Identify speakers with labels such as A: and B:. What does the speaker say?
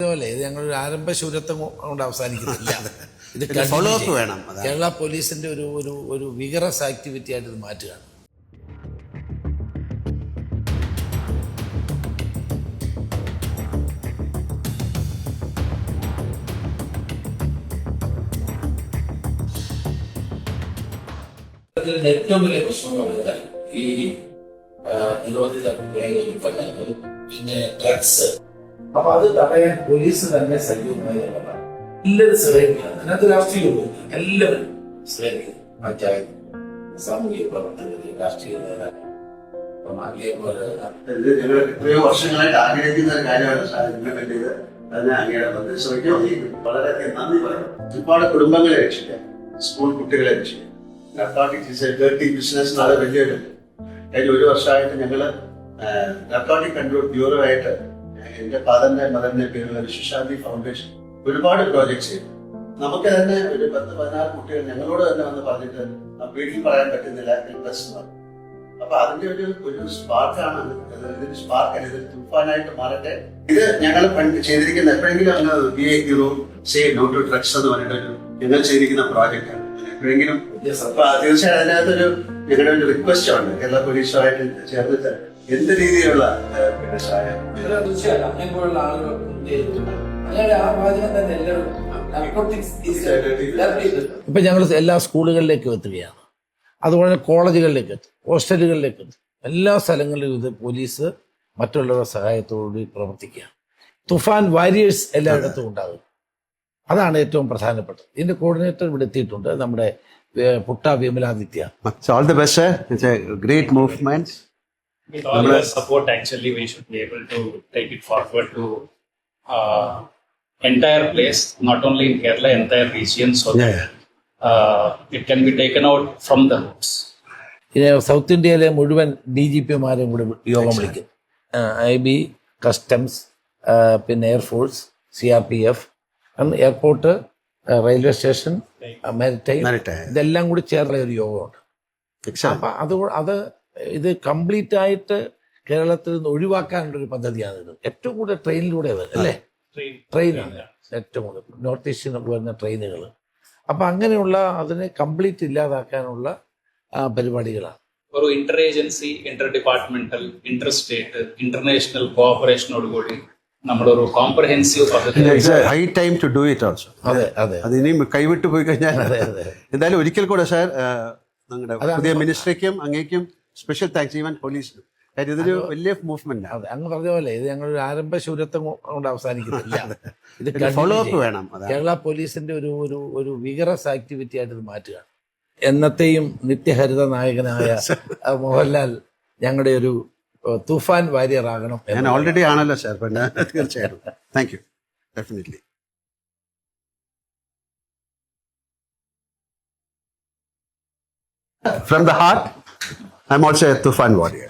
A: പോലെ ഇത് ഞങ്ങളൊരു ആരംഭശൂരത്വം കൊണ്ട് അവസാനിക്കുന്നില്ല. ഇത്
B: ഫോളോ അപ്പ് വേണം.
A: കേരള പോലീസിന്റെ ഒരു വിഗറസ് ആക്ടിവിറ്റി ആയിട്ട് ഇത് മാറ്റുകയാണ്. ഏറ്റവും വലിയ പ്രശ്നങ്ങൾ ഈ നിരോധിത ഉൽപ്പന്നങ്ങൾ, പിന്നെ ഡ്രഗ്സ്. അപ്പൊ അത് തടയാൻ പോലീസ് തന്നെ സജീവമായി എല്ലാവരും സഹകരിക്കണം. അതിനകത്ത് രാഷ്ട്രീയമുള്ളൂ, എല്ലാവരും സഹകരിക്കണം. പഞ്ചായത്ത്, സാമൂഹിക പ്രവർത്തകര്, രാഷ്ട്രീയ നേതാക്കൾ.
B: എത്രയോ വർഷങ്ങളായിട്ട് ആഗ്രഹിക്കുന്ന ഒരു കാര്യമാണ് സാർ ഇംപ്ലിമെന്റ് ചെയ്ത് അതിനെ അങ്ങയുടെ ശ്രമിക്കുകയും വളരെയധികം നന്ദി പറയും. ഒരുപാട് കുടുംബങ്ങളെ രക്ഷിക്കാം, സ്കൂൾ കുട്ടികളെ രക്ഷിക്കാം. നർക്കോട്ടിക് ബിസിനസ് വളരെ വലിയൊരു കഴിഞ്ഞ ഒരു വർഷമായിട്ട് ഞങ്ങള് നർക്കോട്ടിക് കൺട്രോൾ ബ്യൂറോ ആയിട്ട് എന്റെ ഫാദറിന്റെ മദറിന്റെ പേരുള്ള വിശ്വശാന്തി ഫൗണ്ടേഷൻ ഒരുപാട് പ്രോജക്ട്സ് ചെയ്തു. നമുക്ക് തന്നെ ഒരു 10-14 കുട്ടികൾ ഞങ്ങളോട് തന്നെ വന്ന് പറഞ്ഞിട്ട് വീട്ടിൽ പറയാൻ പറ്റുന്നില്ല പ്രശ്നം. അപ്പൊ അതിന്റെ ഒരു സ്പാർക്കാണ് ഇതിന് സ്പാർക്ക് അല്ല, ഇത് തുഫാനായിട്ട് മാറട്ടെ. ഇത് ഞങ്ങൾ ചെയ്തിരിക്കുന്ന എപ്പോഴെങ്കിലും അങ്ങ് സേ നോ ടു ഡ്രഗ്സ് എന്ന് പറഞ്ഞിട്ട് ഞങ്ങൾ ചെയ്തിരിക്കുന്ന പ്രോജക്റ്റ് ആണ്. എപ്പോഴെങ്കിലും തീർച്ചയായും അതിനകത്തൊരു ഞങ്ങളുടെ ഒരു റിക്വസ്റ്റ് ഉണ്ട് കേരള പോലീസുമായിട്ട് ചേർന്നിട്ട് എന്ത് രീതിയിലുള്ള പിന്നെ സഹായം.
A: ഇപ്പൊ ഞങ്ങൾ എല്ലാ സ്കൂളുകളിലേക്കും എത്തുകയാണ്, അതുപോലെ കോളേജുകളിലേക്ക് എത്തും, ഹോസ്റ്റലുകളിലേക്ക് എത്തും. എല്ലാ സ്ഥലങ്ങളിലും ഇത് പോലീസ് മറ്റുള്ളവരുടെ സഹായത്തോടുകൂടി പ്രവർത്തിക്കുകയാണ്. തുഫാൻ വാരിയേഴ്സ് എല്ലായിടത്തും ഉണ്ടാകും. അതാണ് ഏറ്റവും പ്രധാനപ്പെട്ടത്. ഇതിന്റെ കോർഡിനേറ്റർ ഇവിടെ എത്തിയിട്ടുണ്ട്, നമ്മുടെ Putta Vimaladitya.
B: All the best, sir. It's a great movement.
C: With all your support, actually, we should be able to take it forward to entire place, not only in Kerala, entire region, so that it can be taken out from the roots.
A: South ഇന്ത്യയിലെ മുഴുവൻ DGPമാരെയും കൂടെ യോഗം വിളിക്കും. IB, customs, പിന്നെ air force, CRPF, airport, railway station, maritime, ഇതെല്ലാം കൂടി ചേർന്ന ഒരു യോഗമുണ്ട്. അപ്പൊ അത് ഇത് കംപ്ലീറ്റ് ആയിട്ട് കേരളത്തിൽ നിന്ന് ഒഴിവാക്കാനുള്ളൊരു പദ്ധതിയാണിത്. ഏറ്റവും കൂടുതൽ ട്രെയിനിലൂടെ അല്ലേ, ട്രെയിനാണ് ഏറ്റവും കൂടുതൽ നോർത്ത് ഈസ്റ്റിൽ വരുന്ന ട്രെയിനുകൾ. അപ്പൊ അങ്ങനെയുള്ള അതിനെ കംപ്ലീറ്റ് ഇല്ലാതാക്കാനുള്ള പരിപാടികളാണ്.
C: ഒരു inter agency, inter departmental, inter state, international കോഓപ്പറേഷനോടുകൂടി നമ്മുടെ ഒരു കോംപ്രഹെൻസീവ് പദ്ധതി.
B: High time to do it also.
A: അതെ അതെ,
B: അത് ഇനിയും കൈവിട്ടു പോയി കഴിഞ്ഞാൽ എന്തായാലും ഒരിക്കൽ കൂടെ സാർ നിങ്ങളുടെ പുതിയ മിനിസ്ട്രിക്കും അങ്ങേക്കും സ്പെഷ്യൽ താങ്ക്സ്. ഈവൻ പോലീസിനും. ഇതൊരു വലിയ മൂവ്മെന്റ്.
A: അതെ, അങ്ങ് പറഞ്ഞ പോലെ ഇത് ഞങ്ങളൊരു ആരംഭശൂരത്വം കൊണ്ട് അവസാനിക്കുന്നില്ല. ഇത്
B: ഫോളോ അപ്പ് വേണം.
A: കേരള പോലീസിന്റെ ഒരു വിഗറസ് ആക്ടിവിറ്റി ആയിട്ട് ഇത് മാറ്റുകയാണ്. എന്നത്തെയും നിത്യഹരിത നായകനായ മോഹൻലാൽ ഞങ്ങളുടെ ഒരു തൂഫാൻ വാരിയർ ആകണം.
B: ഞാൻ ഓൾറെഡി ആണല്ലോ സാർ, പിന്നെ തീർച്ചയായിട്ടും. Thank you. Definitely. From the heart, I'm also a Tufan warrior.